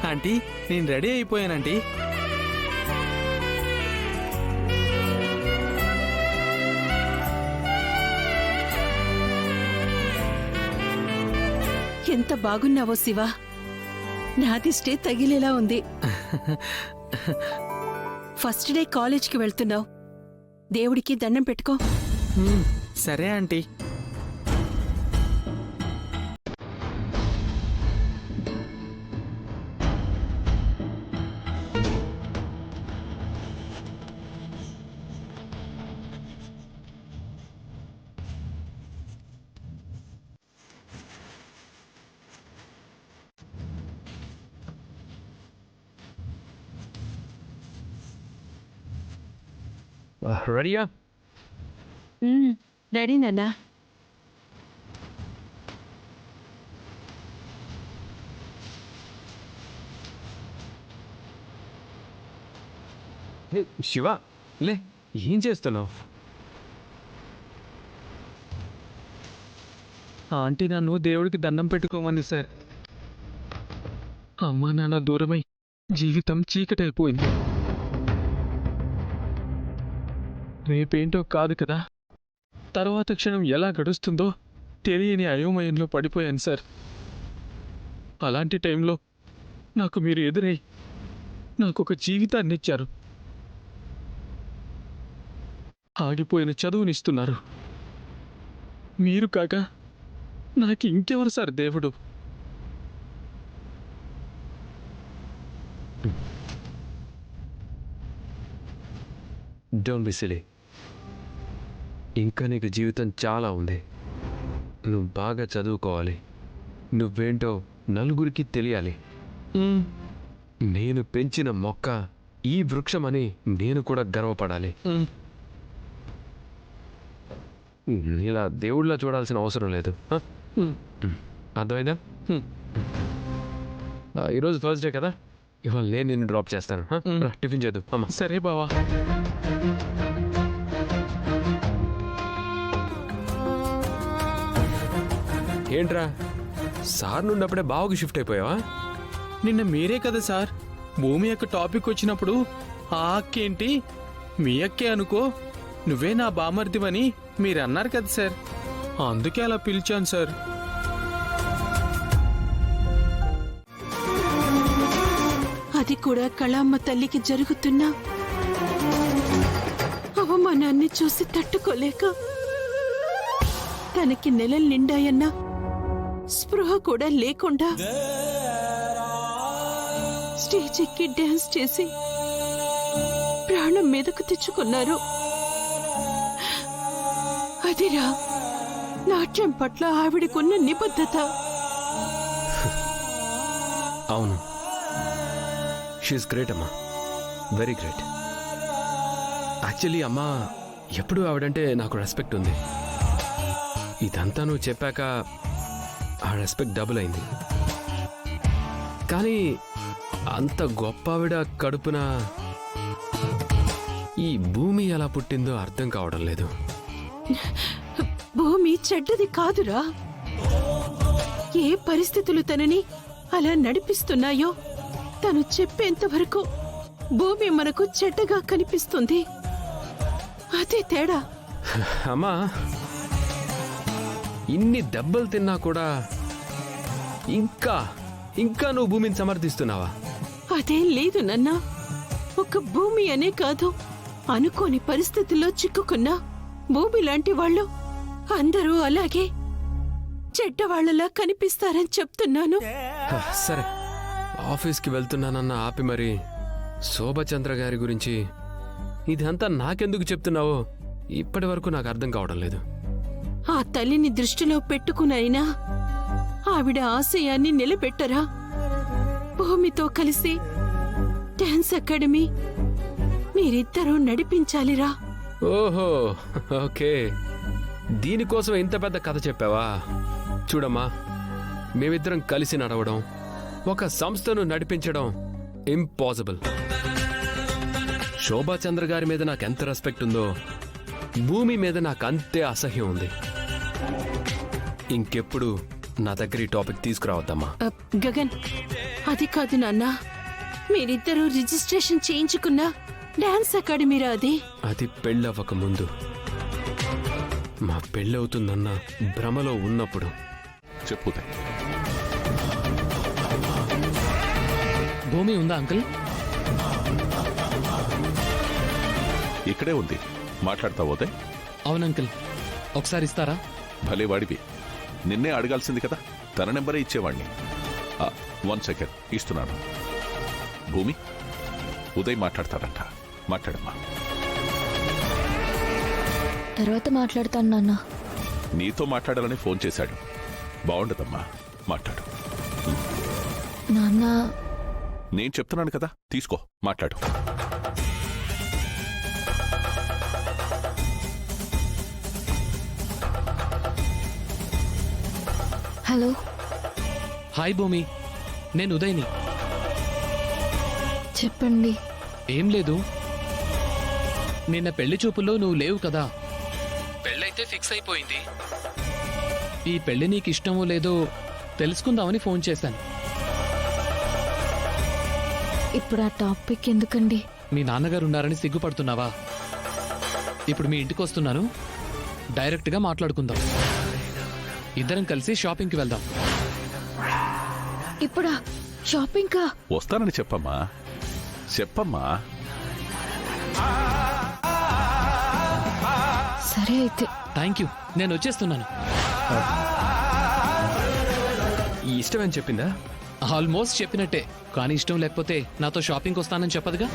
Aunty నేను ready అయిపోయానంటీ. ఎంత బాగున్నావో శివ, నాది స్టే తగిలేలా ఉంది. ఫస్ట్ డే కాలేజ్కి వెళ్తున్నావు, దేవుడికి దండం పెట్టుకో. సరే ఆంటీ. రెడీయా? రెడీ నాన్నా. శివ లే, ఏం చేస్తున్నావు? ఆంటీ నన్ను దేవుడికి దండం పెట్టుకోమని సార్. అమ్మా నాన్న దూరమై జీవితం చీకటైపోయింది. రేపేంటో కాదు కదా, తర్వాత క్షణం ఎలా గడుస్తుందో తెలియని అయోమయంలో పడిపోయాను సార్. అలాంటి టైంలో నాకు మీరు ఎదురై నాకు ఒక జీవితాన్ని ఇచ్చారు, ఆగిపోయిన చదువునిస్తున్నారు. మీరు కాక నాకు ఇంకెవరు సార్ దేవుడు? Don't be silly. ఇంకా నీకు జీవితం చాలా ఉంది. నువ్వు బాగా చదువుకోవాలి, నువ్వేంటో నలుగురికి తెలియాలి. నేను పెంచిన మొక్క ఈ వృక్షమని నేను కూడా గర్వపడాలి. ఇలా దేవుళ్ళ చూడాల్సిన అవసరం లేదు. అర్థమైందా? ఈరోజు ఫస్ట్ డే కదా, ఇవాళ నేను నిన్ను డ్రాప్ చేస్తాను. టిఫిన్ చేద్దాం. అమ్మా సరే బావా. ఏంట్రా, సార్ నుండి బావకి షిఫ్ట్ అయిపోయావా? నిన్న మీరే కదా సార్ భూమి యొక్క టాపిక్ వచ్చినప్పుడు ఆ అక్కేంటి మీ అక్కే అనుకో, నువ్వే నా బామర్దివని మీరు అన్నారు కదా సార్, అందుకే అలా పిలిచాను సార్. అది కూడా కళామ్మ తల్లికి జరుగుతున్న అవమానాన్ని చూసి తట్టుకోలేక తనకి నెలలు నిండాయన్న స్పృహ కూడా లేకుండా స్టేజ్ ఎక్కి డాన్స్ చేసి ప్రాణం మీదకు తెచ్చుకున్నారు. అదిరా నాట్యం పట్ల ఆవిడకున్న నిబద్ధత. అవును, షీఈస్ గ్రేట్ అమ్మా, వెరీ గ్రేట్. యాక్చువల్లీ అమ్మా ఎప్పుడు ఆవిడంటే నాకు రెస్పెక్ట్ ఉంది. ఇదంతా నువ్వు చెప్పాక ఆ రెస్పెక్ట్ డబుల్ అయింది. కానీ అంత గొప్ప ఆవిడ కడుపున ఈ భూమి ఎలా పుట్టిందో అర్థం కావడం లేదు. భూమి చెడ్డది కాదురా, ఏ పరిస్థితులు తనని అలా నడిపిస్తున్నాయో తను చెప్పేంత వరకు భూమి మనకు చెడ్డగా కనిపిస్తుంది. అదే తేడా. అమ్మా ఇన్ని దెబ్బలు తిన్నా కూడా ఇంకా నువ్వు భూమిని సమర్థిస్తున్నావా? అదేం లేదు నాన్నా. ఒక భూమి అనే కాదు, అనుకోని పరిస్థితుల్లో చిక్కుకున్నా భూమి లాంటి వాళ్ళు అందరూ అలాగే చెడ్డవాళ్లలా కనిపిస్తారని చెప్తున్నాను. సరే, ఆఫీస్కి వెళ్తున్నానన్న ఆపి మరి శోభచంద్ర గారి గురించి ఇదంతా నాకెందుకు చెప్తున్నావో ఇప్పటి వరకు నాకు అర్థం కావడం లేదు. ఆ తల్లిని దృష్టిలో పెట్టుకునైనా ఆవిడ ఆశయాన్ని నిలబెట్టరా? భూమితో కలిసి డాన్స్ అకాడమీ మీరిద్దరూ నడిపించాలిరా. ఓహో, ఓకే, దీనికోసం ఇంత పెద్ద కథ చెప్పావా? చూడమ్మా, మేమిద్దరం కలిసి నడవడం, ఒక సంస్థను నడిపించడం ఇంపాసిబుల్. శోభాచంద్ర గారి మీద నాకెంత రెస్పెక్ట్ ఉందో భూమి మీద నాకు అంతే అసహ్యం ఉంది. ఇంకెప్పుడు నా దగ్గర ఈ టాపిక్ తీసుకురావద్దమ్మా. గగన్, అది కాదు నాన్న. మీరిద్దరూ రిజిస్ట్రేషన్ చేయించుకున్న డాన్స్ అకాడమీరా అది? అది పెళ్ళవ్వక ముందు, మా పెళ్ళవుతుందన్న భ్రమలో ఉన్నప్పుడు. చెప్పు భూమి ఉందా అంకుల్? ఇక్కడే ఉంది, మాట్లాడతావోదే? అవును అంకుల్, ఒకసారి ఇస్తారా? భలే వాడివి, నిన్నే అడగాల్సింది కదా, తన నెంబరే ఇచ్చేవాణ్ణి. 1 సెకండ్, ఇస్తున్నాను. భూమి, ఉదయ్ మాట్లాడతాడంట, మాట్లాడమ్మా. తర్వాత మాట్లాడతాను నాన్న. నీతో మాట్లాడాలని ఫోన్ చేశాడు. బాగుండదమ్మా, మాట్లాడు. నాన్న, నేను చెప్తున్నాను కదా, తీసుకో, మాట్లాడు. హలో. హాయ్ భూమి, నేను ఉదయ్ని. చెప్పండి. ఏం లేదు, నిన్న పెళ్లి చూపుల్లో నువ్వు లేవు కదా. పెళ్ళైతే ఫిక్స్ అయిపోయింది. ఈ పెళ్లి నీకు ఇష్టమో లేదో తెలుసుకుందామని ఫోన్ చేశాను. ఇప్పుడు ఆ టాపిక్ ఎందుకండి? మీ నాన్నగారు ఉన్నారని సిగ్గుపడుతున్నావా? ఇప్పుడు మీ ఇంటికి వస్తున్నాను, డైరెక్ట్గా మాట్లాడుకుందాం. ఇద్దరం కలిసి షాపింగ్కి వెళ్దాం. ఇప్పుడా? షాపింగ్ కా? వస్తానని చెప్పమ్మా, చెప్పమ్మా. సరే అయితే. థ్యాంక్ యూ, నేను వచ్చేస్తున్నాను. ఈ ఇష్టమని చెప్పిందా? ఆల్మోస్ట్ చెప్పినట్టే, కానీ ఇష్టం లేకపోతే నాతో షాపింగ్కి వస్తానని చెప్పదుగా.